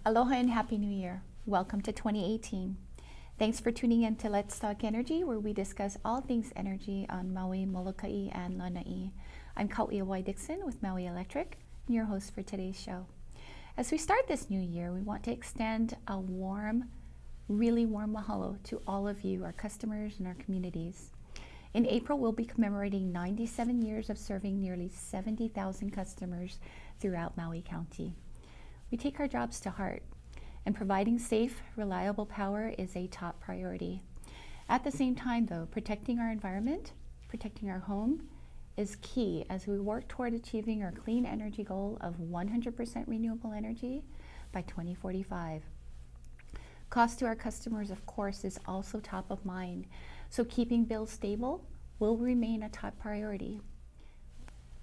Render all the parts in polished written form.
Aloha and Happy New Year. Welcome to 2018. Thanks for tuning in to Let's Talk Energy, where we discuss all things energy on Maui, Molokai, and Lanai. I'm Kau'iawai Dixon with Maui Electric, and your host for today's show. As we start this new year, we want to extend a really warm mahalo to all of you, our customers and our communities. In April, we'll be commemorating 97 years of serving nearly 70,000 customers throughout Maui County. We take our jobs to heart, and providing safe, reliable power is a top priority. At the same time, though, protecting our environment, protecting our home, is key as we work toward achieving our clean energy goal of 100% renewable energy by 2045. Cost to our customers, of course, is also top of mind, so keeping bills stable will remain a top priority.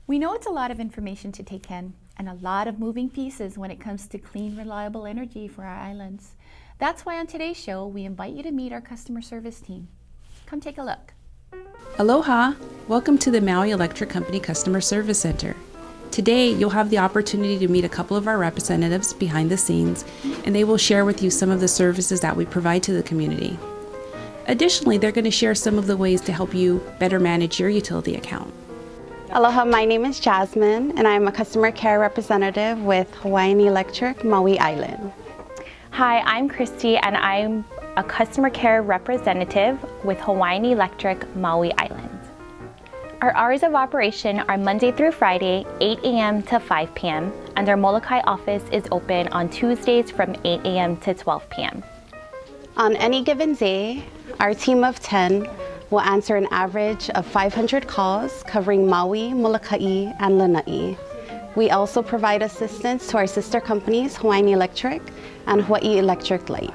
We know it's a lot of information to take in and a lot of moving pieces when it comes to clean, reliable energy for our islands. That's why on today's show, we invite you to meet our customer service team. Come take a look. Aloha! Welcome to the Maui Electric Company Customer Service Center. Today, you'll have the opportunity to meet a couple of our representatives behind the scenes, and they will share with you some of the services that we provide to the community. Additionally, they're going to share some of the ways to help you better manage your utility account. Aloha, my name is Jasmine, and I'm a customer care representative with Maui Electric, Maui Island. Hi, I'm Christy, and I'm a customer care representative with Hawaii Electric, Maui Island. Our hours of operation are Monday through Friday, 8 a.m. to 5 p.m., and our Molokai office is open on Tuesdays from 8 a.m. to 12 p.m. On any given day, our team of 10 will answer an average of 500 calls covering Maui, Molokai, and Lanai. We also provide assistance to our sister companies, Hawaii Electric and Hawaii Electric Light.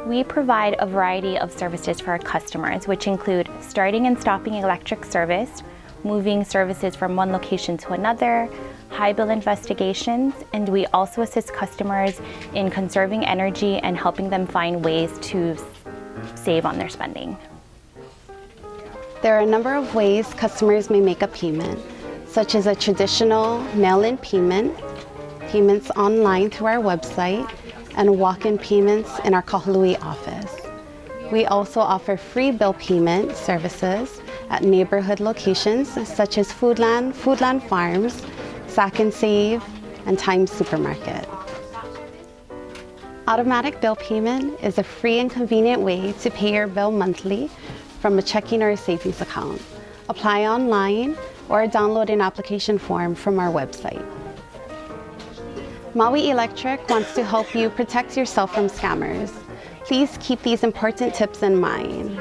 We provide a variety of services for our customers, which include starting and stopping electric service, moving services from one location to another, high bill investigations, and we also assist customers in conserving energy and helping them find ways to save on their spending. There are a number of ways customers may make a payment, such as a traditional mail-in payment, payments online through our website, and walk-in payments in our Kahului office. We also offer free bill payment services at neighborhood locations such as Foodland Farms, Sack and Save, and Times Supermarket. Automatic bill payment is a free and convenient way to pay your bill monthly from a checking or a savings account. Apply online or download an application form from our website. Maui Electric wants to help you protect yourself from scammers. Please keep these important tips in mind.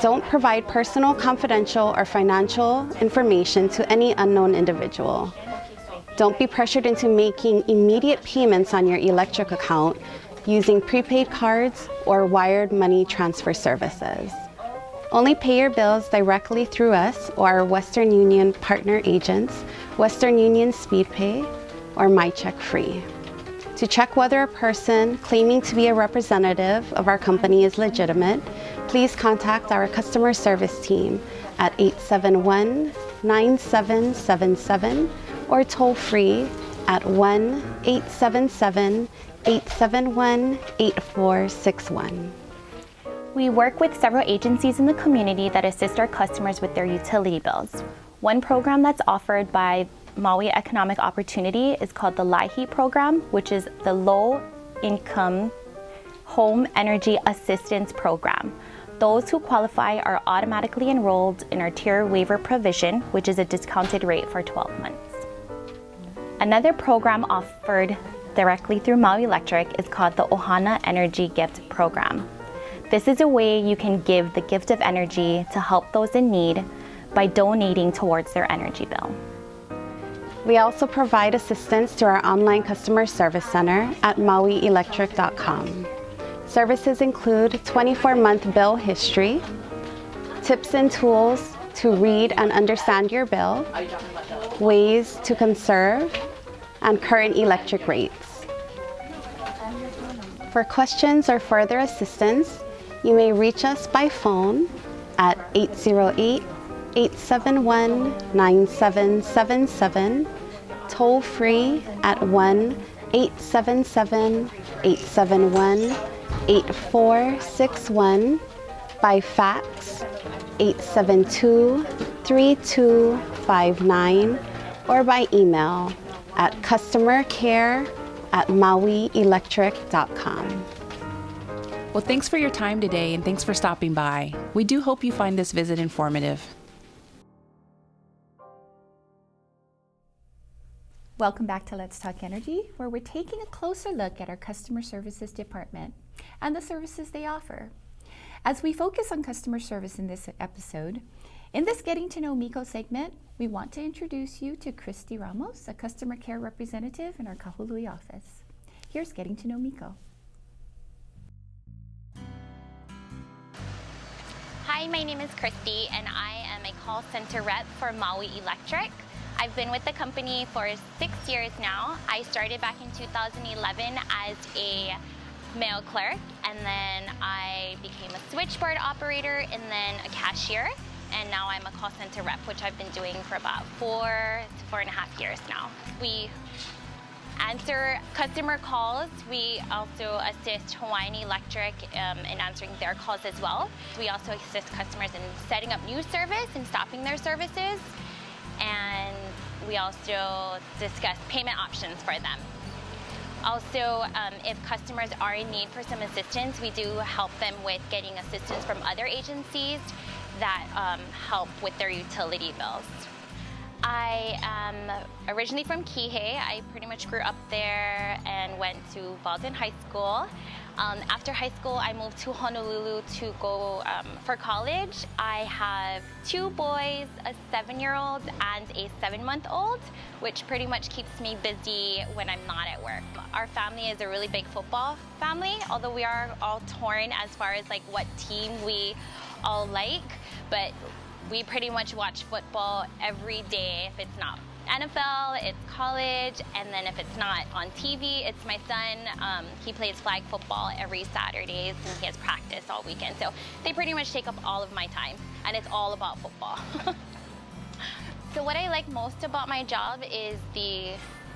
Don't provide personal, confidential, or financial information to any unknown individual. Don't be pressured into making immediate payments on your electric account using prepaid cards or wired money transfer services. Only pay your bills directly through us or our Western Union partner agents, Western Union SpeedPay, or MyCheck Free. To check whether a person claiming to be a representative of our company is legitimate, please contact our customer service team at 871-9777 or toll free at 1-877-871-8461. We work with several agencies in the community that assist our customers with their utility bills. One program that's offered by Maui Economic Opportunity is called the Liheap Program, which is the Low Income Home Energy Assistance Program. Those who qualify are automatically enrolled in our tier waiver provision, which is a discounted rate for 12 months. Another program offered directly through Maui Electric is called the Ohana Energy Gift Program. This is a way you can give the gift of energy to help those in need by donating towards their energy bill. We also provide assistance to our online customer service center at mauielectric.com. Services include 24-month bill history, tips and tools to read and understand your bill, ways to conserve, and current electric rates. For questions or further assistance, you may reach us by phone at 808-871-9777, toll free at 877-871-8461, by fax 872-3259, or by email at customercare@mauielectric.com. Well, thanks for your time today, and thanks for stopping by. We do hope you find this visit informative. Welcome back to Let's Talk Energy, where we're taking a closer look at our customer services department and the services they offer. As we focus on customer service in this episode, in this Getting to Know Miko segment, we want to introduce you to Christy Ramos, a customer care representative in our Kahului office. Here's Getting to Know Miko. Hi, my name is Christy, and I am a call center rep for Maui Electric. I've been with the company for 6 years now. I started back in 2011 as a mail clerk, and then I became a switchboard operator and then a cashier, and now I'm a call center rep, which I've been doing for about 4 to 4.5 years now. We answer customer calls. We also assist Hawaiian Electric in answering their calls as well. We also assist customers in setting up new service and stopping their services, and we also discuss payment options for them. Also, if customers are in need for some assistance, we do help them with getting assistance from other agencies that help with their utility bills. I am originally from Kihei. I pretty much grew up there and went to Baldwin High School. After high school, I moved to Honolulu to go for college. I have 2 boys, a 7-year-old and a 7-month-old, which pretty much keeps me busy when I'm not at work. Our family is a really big football family, although we are all torn as far as like what team we all like, but we pretty much watch football every day. If it's not NFL, it's college, and then if it's not on TV, it's my son. He plays flag football every Saturdays, and he has practice all weekend. So they pretty much take up all of my time, and it's all about football. So what I like most about my job is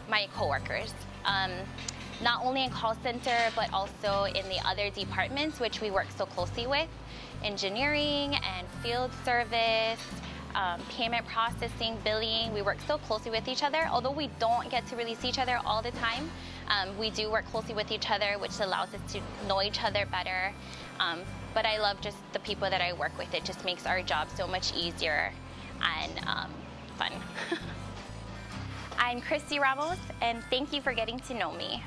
my coworkers. Not only in call center, but also in the other departments, which we work so closely with. Engineering and field service, payment processing, billing. We work so closely with each other. Although we don't get to really see each other all the time, we do work closely with each other, which allows us to know each other better. But I love just the people that I work with. It just makes our job so much easier and fun. I'm Christy Ramos, and thank you for getting to know me.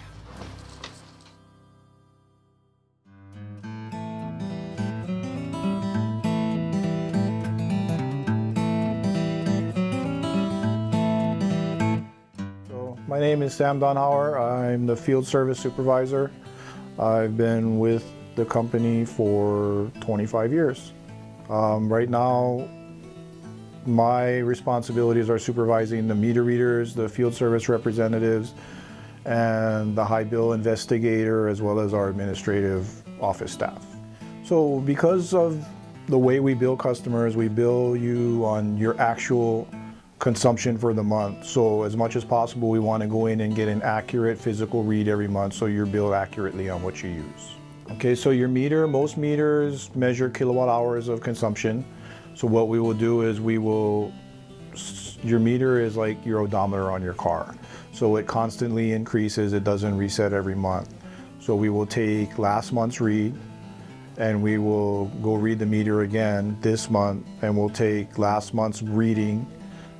My name is Sam Donhauer. I'm the field service supervisor. I've been with the company for 25 years. Right now, my responsibilities are supervising the meter readers, the field service representatives, and the high bill investigator, as well as our administrative office staff. So because of the way we bill customers, we bill you on your actual consumption for the month. So as much as possible, we want to go in and get an accurate physical read every month so you're billed accurately on what you use. Okay, so your meter, most meters measure kilowatt hours of consumption. So what we will do is your meter is like your odometer on your car. So it constantly increases, it doesn't reset every month. So we will take last month's read and we will go read the meter again this month, and we'll take last month's reading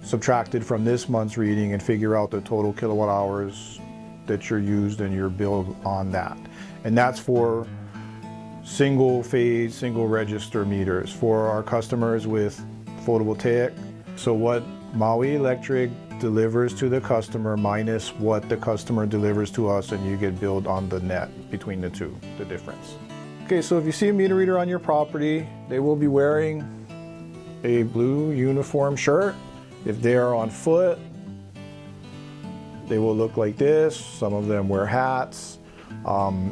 subtracted from this month's reading and figure out the total kilowatt hours that you're used and your bill on that. And that's for single phase, single register meters for our customers with photovoltaic. So what Maui Electric delivers to the customer minus what the customer delivers to us, and you get billed on the net between the two, the difference. Okay, so if you see a meter reader on your property, they will be wearing a blue uniform shirt. If they are on foot, they will look like this. Some of them wear hats.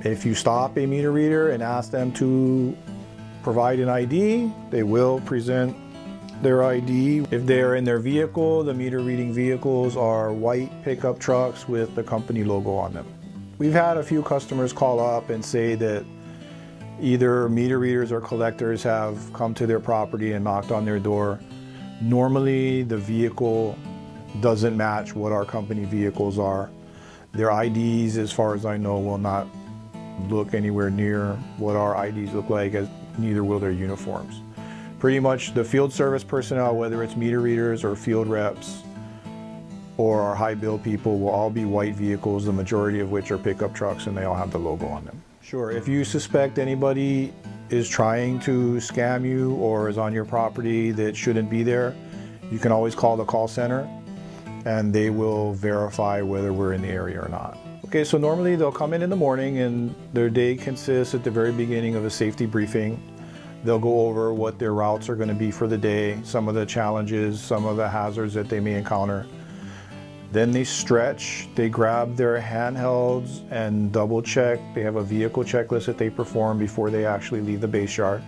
If you stop a meter reader and ask them to provide an ID, they will present their ID. If they're in their vehicle, the meter reading vehicles are white pickup trucks with the company logo on them. We've had a few customers call up and say that either meter readers or collectors have come to their property and knocked on their door. Normally, the vehicle doesn't match what our company vehicles are. Their IDs, as far as I know, will not look anywhere near what our IDs look like, as neither will their uniforms. Pretty much the field service personnel, whether it's meter readers or field reps or our high bill people, will all be white vehicles, the majority of which are pickup trucks, and they all have the logo on them. Sure, if you suspect anybody is trying to scam you or is on your property that shouldn't be there, you can always call the call center and they will verify whether we're in the area or not. Okay, so normally they'll come in the morning and their day consists at the very beginning of a safety briefing. They'll go over what their routes are going to be for the day, some of the challenges, some of the hazards that they may encounter. Then they stretch, they grab their handhelds and double check. They have a vehicle checklist that they perform before they actually leave the base yard.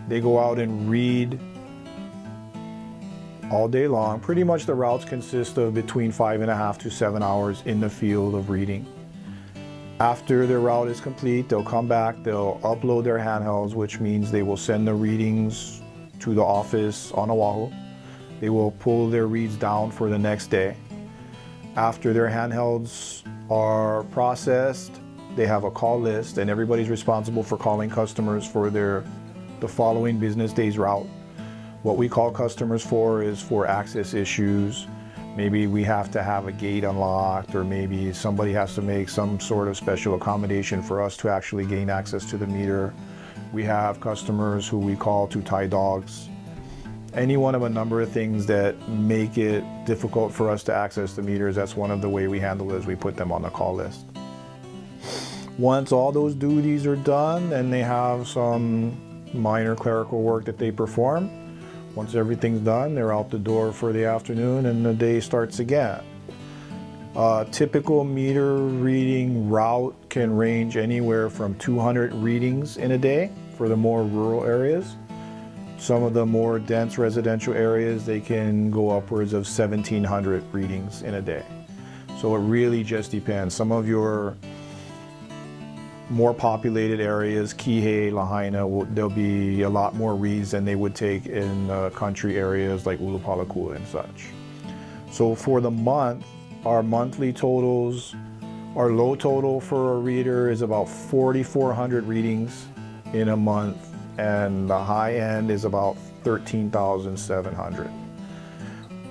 They go out and read all day long. Pretty much the routes consist of between 5.5 to 7 hours in the field of reading. After their route is complete, they'll come back, they'll upload their handhelds, which means they will send the readings to the office on Oahu. They will pull their reads down for the next day. After their handhelds are processed, they have a call list, and everybody's responsible for calling customers for the following business day's route. What we call customers for is for access issues. Maybe we have to have a gate unlocked, or maybe somebody has to make some sort of special accommodation for us to actually gain access to the meter. We have customers who we call to tie dogs. Any one of a number of things that make it difficult for us to access the meters, that's one of the way we handle it, is we put them on the call list. Once all those duties are done and they have some minor clerical work that they perform, once everything's done, they're out the door for the afternoon and the day starts again. A typical meter reading route can range anywhere from 200 readings in a day for the more rural areas. Some of the more dense residential areas, they can go upwards of 1,700 readings in a day. So it really just depends. Some of your more populated areas, Kihei, Lahaina, there'll be a lot more reads than they would take in country areas like Ulupalakua and such. So for the month, our monthly totals, our low total for a reader is about 4,400 readings in a month, and the high end is about 13,700.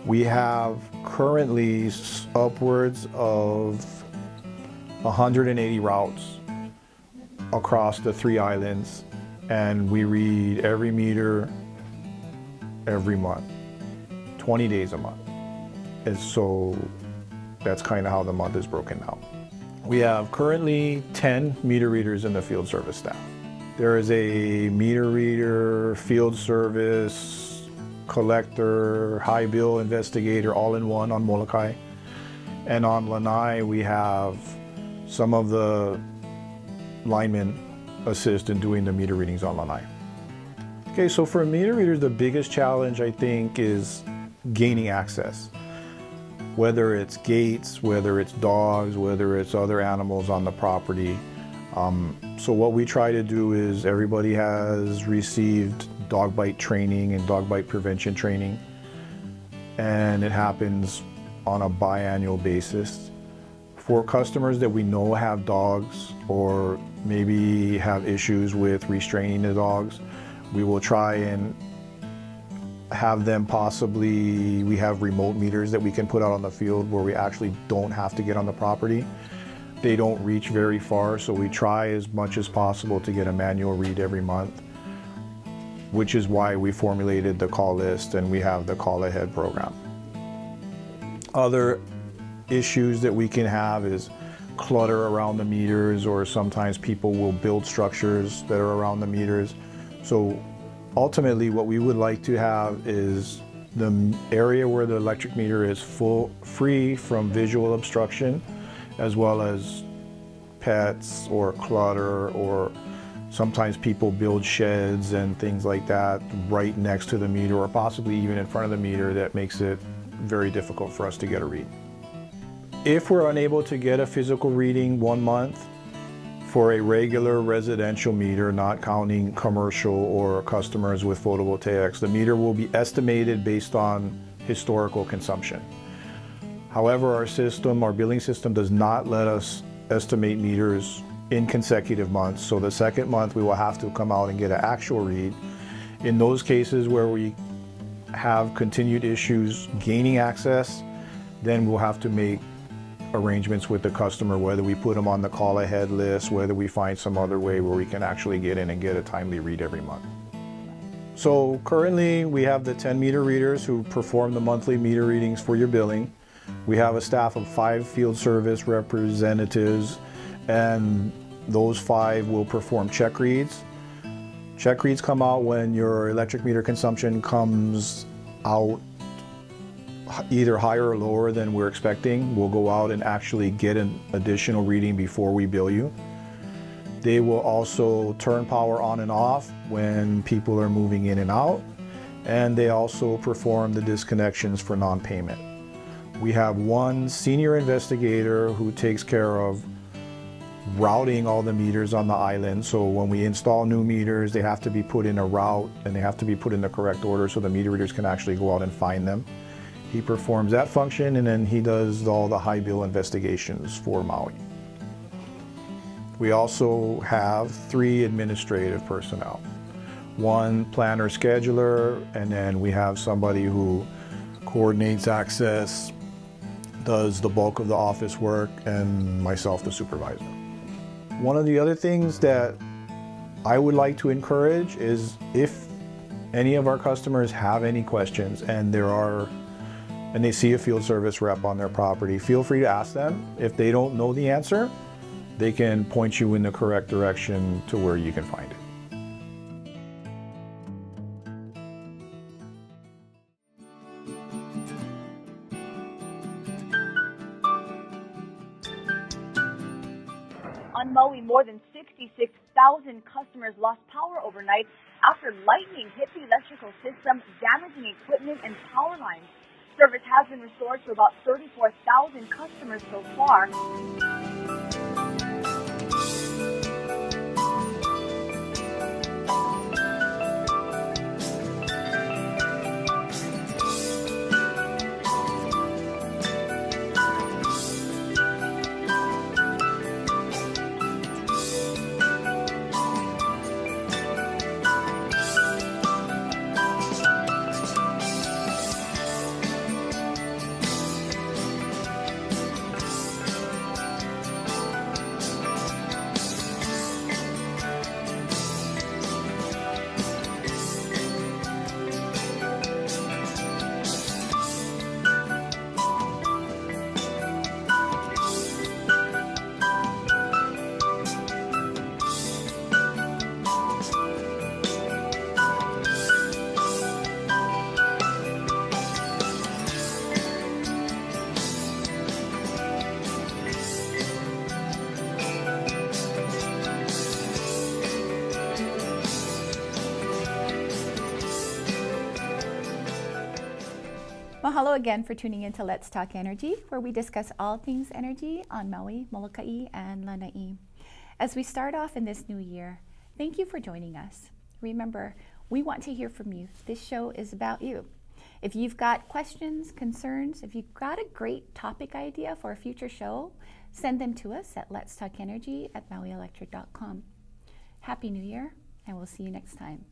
We have currently upwards of 180 routes across the 3 islands, and we read every meter every month, 20 days a month. And so that's kind of how the month is broken down. We have currently 10 meter readers in the field service staff. There is a meter reader, field service, collector, high bill investigator, all in one on Molokai. And on Lanai, we have some of the linemen assist in doing the meter readings on Lanai. Okay, so for meter readers, the biggest challenge, I think, is gaining access. Whether it's gates, whether it's dogs, whether it's other animals on the property. So what we try to do is everybody has received dog bite training and dog bite prevention training, and it happens on a biannual basis. For customers that we know have dogs or maybe have issues with restraining the dogs, we will try and have them possibly, we have remote meters that we can put out on the field where we actually don't have to get on the property. They don't reach very far, so we try as much as possible to get a manual read every month, which is why we formulated the call list and we have the call ahead program. Other issues that we can have is clutter around the meters, or sometimes people will build structures that are around the meters. So ultimately what we would like to have is the area where the electric meter is free from visual obstruction, as well as pets or clutter, or sometimes people build sheds and things like that right next to the meter, or possibly even in front of the meter, that makes it very difficult for us to get a read. If we're unable to get a physical reading 1 month for a regular residential meter, not counting commercial or customers with photovoltaics, the meter will be estimated based on historical consumption. However, our billing system does not let us estimate meters in consecutive months. So the second month we will have to come out and get an actual read. In those cases where we have continued issues gaining access, then we'll have to make arrangements with the customer, whether we put them on the call ahead list, whether we find some other way where we can actually get in and get a timely read every month. So currently we have the 10 meter readers who perform the monthly meter readings for your billing. We have a staff of 5 field service representatives, and those 5 will perform check reads. Check reads come out when your electric meter consumption comes out either higher or lower than we're expecting. We'll go out and actually get an additional reading before we bill you. They will also turn power on and off when people are moving in and out, and they also perform the disconnections for non-payment. We have 1 senior investigator who takes care of routing all the meters on the island. So when we install new meters, they have to be put in a route and they have to be put in the correct order so the meter readers can actually go out and find them. He performs that function, and then he does all the high bill investigations for Maui. We also have 3 administrative personnel. 1 planner scheduler, and then we have somebody who coordinates access, does the bulk of the office work, and myself, the supervisor. One of the other things that I would like to encourage is if any of our customers have any questions and they see a field service rep on their property, feel free to ask them. If they don't know the answer, they can point you in the correct direction to where you can find it. On Maui, more than 66,000 customers lost power overnight after lightning hit the electrical system, damaging equipment and power lines. Service has been restored to about 34,000 customers so far. Mahalo again for tuning in to Let's Talk Energy, where we discuss all things energy on Maui, Molokai, and Lanai. As we start off in this new year, thank you for joining us. Remember, we want to hear from you. This show is about you. If you've got questions, concerns, if you've got a great topic idea for a future show, send them to us at letstalkenergy@mauielectric.com. Happy New Year, and we'll see you next time.